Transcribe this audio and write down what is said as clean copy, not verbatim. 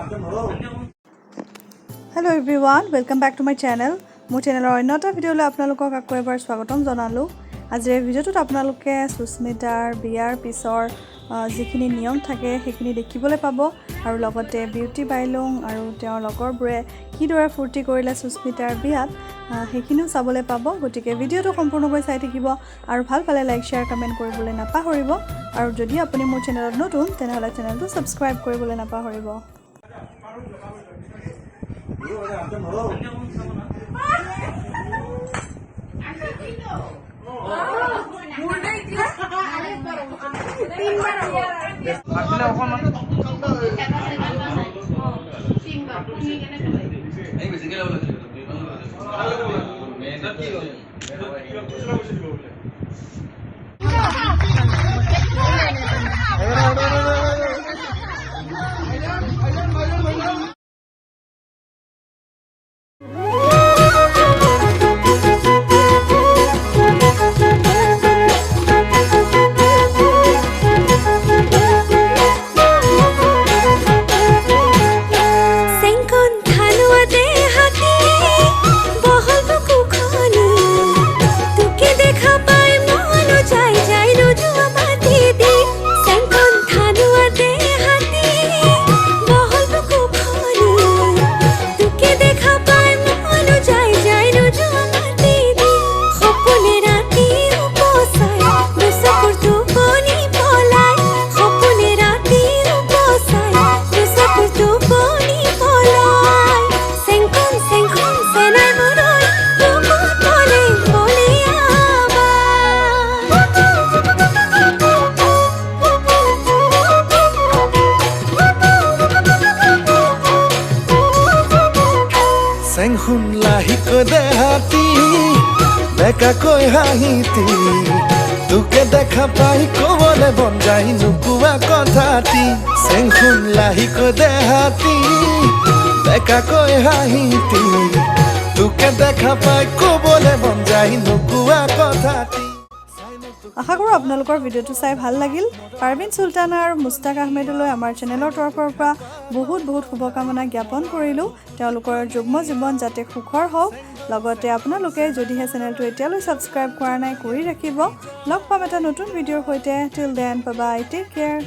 Hello everyone, welcome back to my channel. মোৰ চেনেলৰ অন্য এটা ভিডিঅ'লৈ আপোনালোকক আকৌ এবাৰ স্বাগতম জনালোঁ। আজিৰ ভিডিঅ'টোত আপোনালোকে সুস্মিতাৰ বিয়াৰ পিছৰ যিখিনি নিয়ম থাকে সেইখিনি দেখিবলৈ পাব আৰু লগতে বিউটি বাইলং আৰু তেওঁৰ লগৰবোৰে কিদৰে ফূৰ্তি কৰিলে সুস্মিতাৰ বিয়াত সেইখিনিও চাবলৈ পাব। গতিকে ভিডিঅ'টো সম্পূৰ্ণকৈ চাই থাকিব আৰু ভাল পালে লাইক শ্বেয়াৰ কমেণ্ট কৰিবলৈ নাপাহৰিব আৰু যদি আপুনি মোৰ চেনেলত নতুন তেনেহ'লে চেনেলটো ছাবস্ক্ৰাইব কৰিবলৈ নাপাহৰিব। Senghun lahi ko dehati beka koi hahiti tuke dekha pai ko bole bon jai nukua kothati Senghun lahi ko dehati beka koi hahiti tuke dekha pai ko bole bon jai nukua kothati আশা কৰোঁ আপোনালোকৰ ভিডিঅ'টো চাই ভাল লাগিল। পাৰভিন সুলতানা আৰু মুস্তাক আহমেদলৈ আমাৰ চেনেলৰ তৰফৰ পৰা বহুত শুভকামনা জ্ঞাপন কৰিলোঁ। তেওঁলোকৰ যুগ্ম জীৱন যাতে সুখৰ হওক। লগতে আপোনালোকে যদিহে চেনেলটো এতিয়ালৈ ছাবস্ক্ৰাইব কৰা নাই কৰি ৰাখিব। লগ পাম এটা নতুন ভিডিঅ'ৰ সৈতে। Till then bye bye, take care.